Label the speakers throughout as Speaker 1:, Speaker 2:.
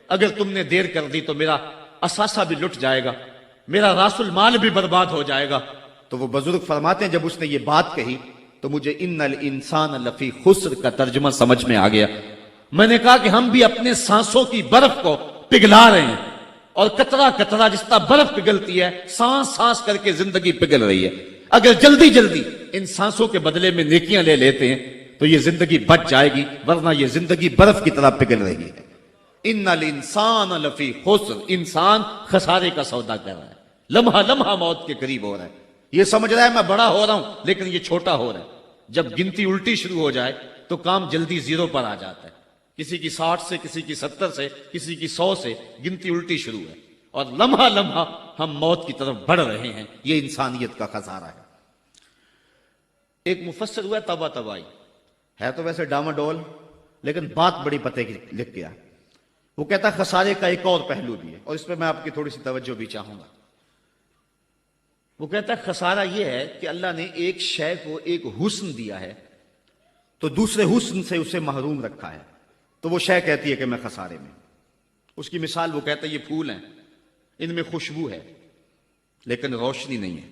Speaker 1: اگر تم نے دیر کر دی تو میرا اثاثہ بھی لٹ جائے گا، میرا راس المال بھی برباد ہو جائے گا۔ تو وہ بزرگ فرماتے ہیں جب اس نے یہ بات کہی تو مجھے ان الانسان لفی خسر کا ترجمہ سمجھ میں آ گیا۔ میں نے کہا کہ ہم بھی اپنے سانسوں کی برف کو پگھلا رہے ہیں، اور قطرہ قطرہ جس طرح برف پگھلتی ہے، سانس سانس کر کے زندگی پگھل رہی ہے۔ اگر جلدی جلدی ان سانسوں کے بدلے میں نیکیاں لے لیتے ہیں تو یہ زندگی بچ جائے گی، ورنہ یہ زندگی برف کی طرح پگھل رہی ہے۔ ان الانسان لفی خسر، انسان خسارے کا سودا کر رہا ہے، لمحہ لمحہ موت کے قریب ہو رہا ہے۔ یہ سمجھ رہا ہے میں بڑا ہو رہا ہوں، لیکن یہ چھوٹا ہو رہا ہے۔ جب گنتی الٹی شروع ہو جائے تو کام جلدی زیرو پر آ جاتا ہے۔ کسی کی 60 سے، کسی کی 70 سے، کسی کی 100 سے گنتی الٹی شروع ہے، اور لمحہ لمحہ ہم موت کی طرف بڑھ رہے ہیں۔ یہ انسانیت کا خسارہ ہے۔ ایک مفسر ہوا تبا تبائی ہے، تو ویسے ڈاماڈول، لیکن بات بڑی پتے کی لکھ گیا۔ وہ کہتا ہے خسارے کا ایک اور پہلو بھی ہے، اور اس پہ میں آپ کی تھوڑی سی توجہ بھی چاہوں گا۔ وہ کہتا ہے خسارہ یہ ہے کہ اللہ نے ایک شے کو ایک حسن دیا ہے تو دوسرے حسن سے اسے محروم رکھا ہے، تو وہ شے کہتی ہے کہ میں خسارے میں۔ اس کی مثال وہ کہتا ہے یہ پھول ہیں، ان میں خوشبو ہے لیکن روشنی نہیں ہے،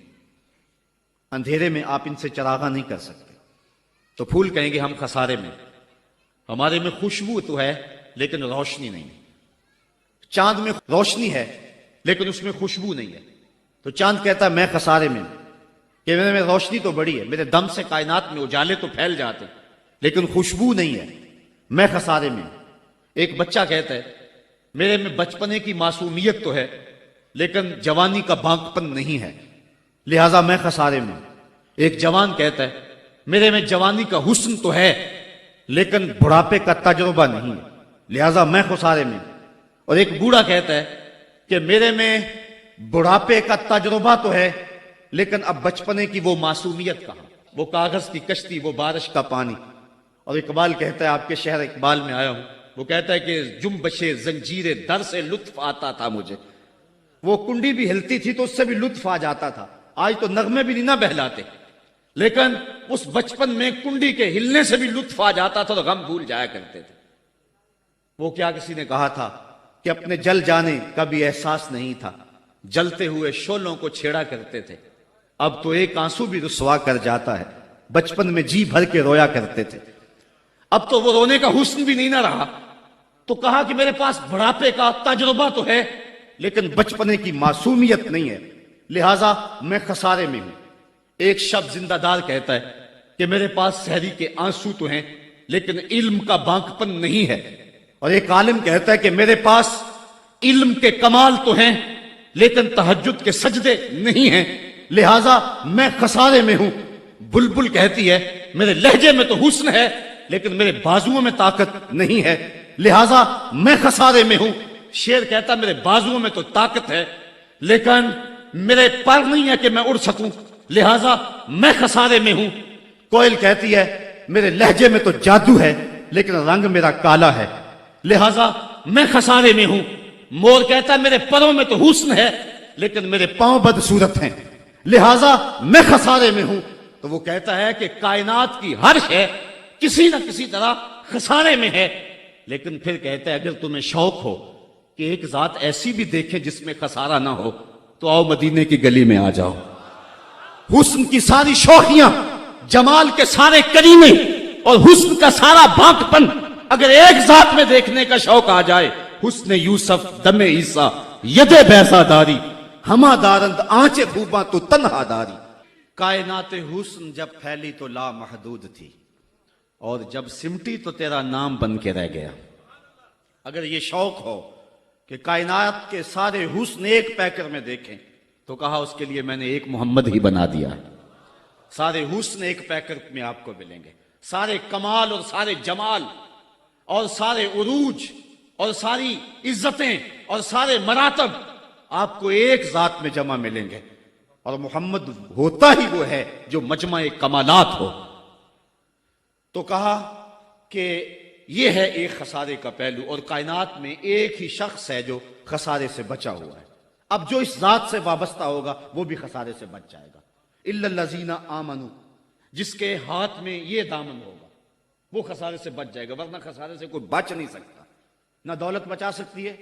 Speaker 1: اندھیرے میں آپ ان سے چراغاں نہیں کر سکتے، تو پھول کہیں گے ہم خسارے میں، ہمارے میں خوشبو تو ہے لیکن روشنی نہیں ہے۔ چاند میں روشنی ہے لیکن اس میں خوشبو نہیں ہے، تو چاند کہتا ہے میں خسارے میں ہوں، کہ میرے میں روشنی تو بڑی ہے، میرے دم سے کائنات میں اجالے تو پھیل جاتے لیکن خوشبو نہیں ہے، میں خسارے میں ہوں۔ ایک بچہ کہتا ہے میرے میں بچپنے کی معصومیت تو ہے لیکن جوانی کا بانکپن نہیں ہے، لہٰذا میں خسارے میں ہوں۔ ایک جوان کہتا ہے میرے میں جوانی کا حسن تو ہے لیکن بڑھاپے کا تجربہ نہیں ہے، لہٰذا میں خسارے میں ہوں۔ اور ایک بوڑھا کہتا ہے کہ میرے میں بڑھاپے کا تجربہ تو ہے لیکن اب بچپنے کی وہ معصومیت کہاں، وہ کاغذ کی کشتی، وہ بارش کا پانی۔ اور اقبال کہتا ہے، آپ کے شہر اقبال میں آیا ہوں، وہ کہتا ہے کہ جنبش زنجیر در سے لطف آتا تھا مجھے، وہ کنڈی بھی ہلتی تھی تو اس سے بھی لطف آ جاتا تھا، آج تو نغمے بھی نہیں نہ بہلاتے، لیکن اس بچپن میں کنڈی کے ہلنے سے بھی لطف آ جاتا تھا تو غم بھول جایا کرتے تھے۔ وہ کیا کسی نے کہا تھا کہ اپنے جل جانے کا بھی احساس نہیں تھا، جلتے ہوئے شعلوں کو چھیڑا کرتے تھے، اب تو ایک آنسو بھی رسوا کر جاتا ہے، بچپن میں جی بھر کے رویا کرتے تھے، اب تو وہ رونے کا حسن بھی نہیں نہ رہا۔ تو کہا کہ میرے پاس بڑھاپے کا تجربہ تو ہے لیکن بچپنے کی معصومیت نہیں ہے، لہٰذا میں خسارے میں ہوں۔ ایک شب زندہ دار کہتا ہے کہ میرے پاس سحری کے آنسو تو ہیں لیکن علم کا بانکپن نہیں ہے، اور ایک عالم کہتا ہے کہ میرے پاس علم کے کمال تو ہیں لیکن تہجد کے سجدے نہیں ہیں، لہٰذا میں خسارے میں ہوں۔ بلبل کہتی ہے میرے لہجے میں تو حسن ہے لیکن میرے بازوؤں میں طاقت نہیں ہے، لہٰذا میں خسارے میں ہوں۔ شیر کہتا میرے بازوؤں میں تو طاقت ہے لیکن میرے پر نہیں ہے کہ میں اڑ سکوں، لہٰذا میں خسارے میں ہوں۔ کوئل کہتی ہے میرے لہجے میں تو جادو ہے لیکن رنگ میرا کالا ہے، لہٰذا میں خسارے میں ہوں۔ مور کہتا ہے میرے پروں میں تو حسن ہے لیکن میرے پاؤں بدصورت ہیں، لہٰذا میں خسارے میں ہوں۔ تو وہ کہتا ہے کہ کائنات کی ہر شے کسی نہ کسی طرح خسارے میں ہے، لیکن پھر کہتا ہے اگر تمہیں شوق ہو کہ ایک ذات ایسی بھی دیکھے جس میں خسارہ نہ ہو تو آؤ مدینے کی گلی میں آ جاؤ۔ حسن کی ساری شوخیاں، جمال کے سارے کریمے اور حسن کا سارا بانکپن اگر ایک ذات میں دیکھنے کا شوق آ جائے، حسن یوسف دم عیسیٰ ید بیضا داری، ہما دارند آنچ خوباں تو تنہا داری۔ کائنات حسن جب پھیلی تو لا محدود تھی، اور جب سمٹی تو تیرا نام بن کے رہ گیا۔ اگر یہ شوق ہو کہ کائنات کے سارے حسن ایک پیکر میں دیکھیں تو کہا اس کے لیے میں نے ایک محمد ہی بنا دیا ہے۔ سارے حسن ایک پیکر میں آپ کو ملیں گے، سارے کمال اور سارے جمال اور سارے عروج اور ساری عزتیں اور سارے مراتب آپ کو ایک ذات میں جمع ملیں گے، اور محمد ہوتا ہی وہ ہے جو مجمع کمالات ہو۔ تو کہا کہ یہ ہے ایک خسارے کا پہلو، اور کائنات میں ایک ہی شخص ہے جو خسارے سے بچا ہوا ہے۔ اب جو اس ذات سے وابستہ ہوگا وہ بھی خسارے سے بچ جائے گا۔ الا الذین آمنوا، جس کے ہاتھ میں یہ دامن ہوگا وہ خسارے سے بچ جائے گا، ورنہ خسارے سے کوئی بچ نہیں سکتا۔ نہ دولت بچا سکتی ہے،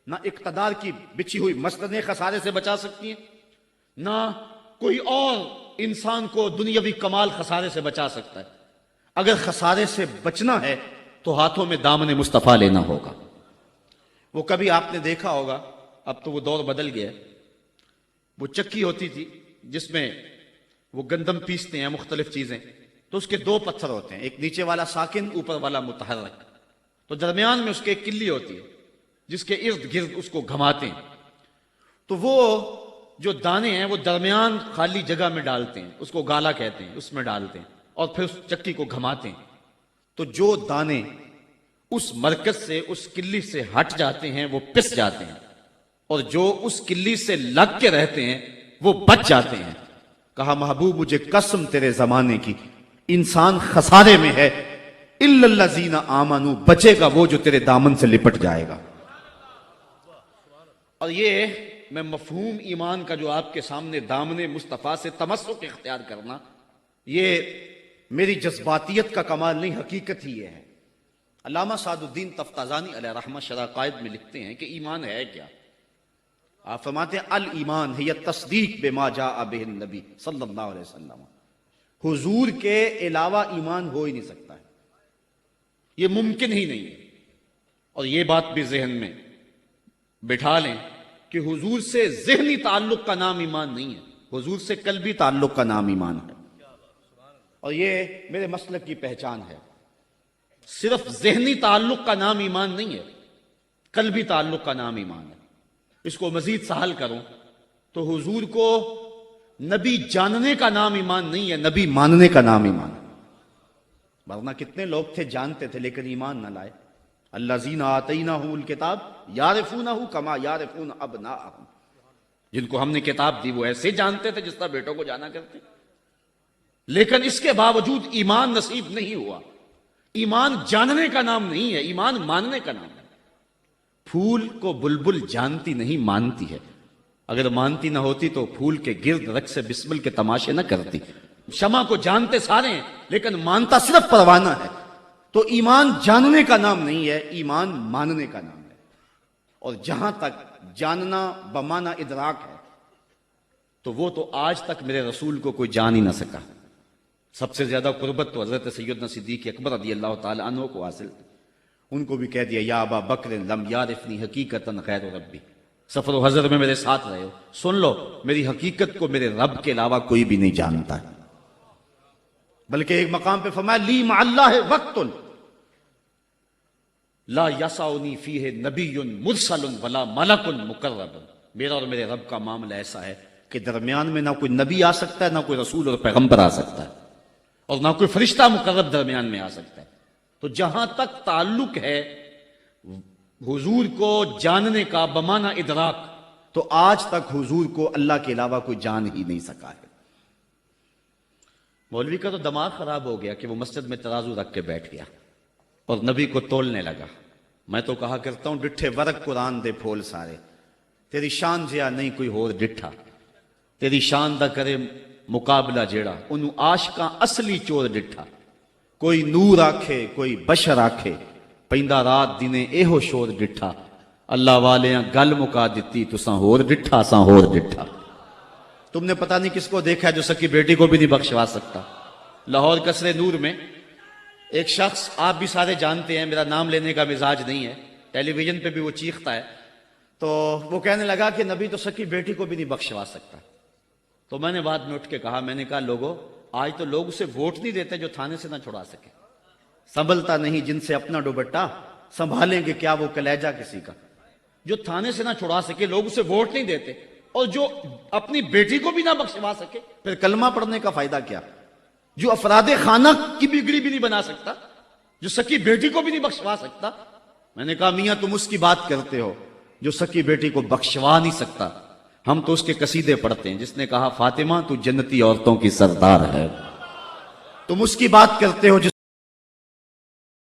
Speaker 1: نہ اقتدار کی بچھی ہوئی مسندیں خسارے سے بچا سکتی ہیں، نہ کوئی اور انسان کو دنیاوی کمال خسارے سے بچا سکتا ہے۔ اگر خسارے سے بچنا ہے تو ہاتھوں میں دامن مصطفیٰ لینا ہوگا۔ وہ کبھی آپ نے دیکھا ہوگا، اب تو وہ دور بدل گیا ہے، وہ چکی ہوتی تھی جس میں وہ گندم پیستے ہیں، مختلف چیزیں، تو اس کے دو پتھر ہوتے ہیں، ایک نیچے والا ساکن، اوپر والا متحرک، تو درمیان میں اس کے ایک کلی ہوتی ہے جس کے ارد گرد اس کو گھماتے ہیں، تو وہ جو دانے ہیں وہ درمیان خالی جگہ میں ڈالتے ہیں، اس کو گالا کہتے ہیں، اس میں ڈالتے ہیں اور پھر اس چکی کو گھماتے ہیں، تو جو دانے اس مرکز سے، اس کلی سے ہٹ جاتے ہیں وہ پس جاتے ہیں، اور جو اس کلی سے لگ کے رہتے ہیں وہ بچ جاتے ہیں۔ کہا محبوب مجھے قسم تیرے زمانے کی، انسان خسارے میں ہے، الا الذین آمنوا، بچے گا وہ جو تیرے دامن سے لپٹ جائے گا۔ اور یہ میں مفہوم ایمان کا جو آپ کے سامنے دامن مصطفیٰ سے تمسک اختیار کرنا، یہ میری جذباتیت کا کمال نہیں، حقیقت ہی یہ ہے۔ علامہ سعد الدین تفتازانی علیہ رحمہ شرح قائد میں لکھتے ہیں کہ ایمان ہے کیا؟ آپ فرماتے ہیں الایمان ہی تصدیق بما جاء بہ النبی صلی اللہ علیہ وسلم، حضور کے علاوہ ایمان ہو ہی نہیں سکتا ہے، یہ ممکن ہی نہیں ہے۔ اور یہ بات بھی ذہن میں بٹھا لیں کہ حضور سے ذہنی تعلق کا نام ایمان نہیں ہے، حضور سے قلبی تعلق کا نام ایمان ہے، اور یہ میرے مسلک کی پہچان ہے۔ صرف ذہنی تعلق کا نام ایمان نہیں ہے، قلبی تعلق کا نام ایمان ہے۔ اس کو مزید سہل کروں تو حضور کو نبی جاننے کا نام ایمان نہیں ہے، نبی ماننے کا نام ایمان ہے۔ ورنہ کتنے لوگ تھے جانتے تھے لیکن ایمان نہ لائے۔ الذین آتیناہم الکتاب یعرفونہ کما یعرفون ابناءہم، جن کو ہم نے کتاب دی وہ ایسے جانتے تھے جس طرح بیٹوں کو جانا کرتے، لیکن اس کے باوجود ایمان نصیب نہیں ہوا۔ ایمان جاننے کا نام نہیں ہے، ایمان ماننے کا نام ہے۔ پھول کو بلبل جانتی نہیں مانتی ہے، اگر مانتی نہ ہوتی تو پھول کے گرد رقص بسمل کے تماشے نہ کرتی۔ شمع کو جانتے سارے ہیں لیکن مانتا صرف پروانہ ہے۔ تو ایمان جاننے کا نام نہیں ہے، ایمان ماننے کا نام ہے۔ اور جہاں تک جاننا بمعنی ادراک ہے تو وہ تو آج تک میرے رسول کو کوئی جان ہی نہ سکا۔ سب سے زیادہ قربت تو حضرت سیدنا صدیق اکبر رضی اللہ تعالی عنہ کو حاصل تھی، ان کو بھی کہہ دیا یا ابا بکر لم یعرفنی حقیقتا غیر ربی، سفر و حضر میں میرے ساتھ رہے ہو، سن لو میری حقیقت کو میرے رب کے علاوہ کوئی بھی نہیں جانتا ہے۔ بلکہ ایک مقام پہ فرمایا لی مع اللہ وقت لا یسعنی فیہ نبی مرسل ولا ملک مقرب، میرا اور میرے رب کا معاملہ ایسا ہے کہ درمیان میں نہ کوئی نبی آ سکتا ہے، نہ کوئی رسول اور پیغمبر آ سکتا ہے، اور نہ کوئی فرشتہ مقرب درمیان میں آ سکتا ہے۔ تو جہاں تک تعلق ہے حضور کو جاننے کا بمعنی ادراک، تو آج تک حضور کو اللہ کے علاوہ کوئی جان ہی نہیں سکا ہے۔ مولوی کا تو دماغ خراب ہو گیا کہ وہ مسجد میں ترازو رکھ کے بیٹھ گیا اور نبی کو تولنے لگا۔ میں تو کہا کرتا ہوں ڈٹھے ورق قرآن دے پھول سارے، تیری شان جیا نہیں کوئی ہور ڈٹھا، تیری شان دا کرے مقابلہ جیڑا، انہوں عاشقاں اصلی چور ڈٹھا، کوئی نور آکھے کوئی بشر آکھے، پیندہ رات دینے ایہو شور ڈٹھا، اللہ والیاں گل مکا دیتی تساں ہور ڈٹھا ساں ہور ڈٹھا۔ تم نے پتہ نہیں کس کو دیکھا ہے جو سکی بیٹی کو بھی نہیں بخشوا سکتا۔ لاہور قصر نور میں ایک شخص، آپ بھی سارے جانتے ہیں، میرا نام لینے کا مزاج نہیں ہے، ٹیلی ویژن پہ بھی وہ چیختا ہے، تو وہ کہنے لگا کہ نبی تو سکی بیٹی کو بھی نہیں بخشوا سکتا۔ تو میں نے بعد میں اٹھ کے کہا، میں نے کہا لوگوں آج تو لوگ اسے ووٹ نہیں دیتے جو تھانے سے نہ چھڑا سکے، سنبھلتا نہیں جن سے اپنا دوپٹہ، سنبھالیں گے کیا وہ کلیجہ کسی کا۔ جو تھانے سے نہ چھڑا سکے لوگ اسے ووٹ نہیں دیتے، اور جو اپنی بیٹی کو بھی نہ بخشوا سکے پھر کلمہ پڑھنے کا فائدہ کیا؟ جو افراد خانہ کی بگڑی بھی نہیں بنا سکتا، جو سکی بیٹی کو بھی نہیں بخشوا سکتا۔ میں نے کہا میاں تم اس کی بات کرتے ہو جو سکی بیٹی کو بخشوا نہیں سکتا، ہم تو اس کے قصیدے پڑھتے ہیں جس نے کہا فاطمہ تو جنتی عورتوں کی سردار ہے۔ تم اس کی بات کرتے ہو جس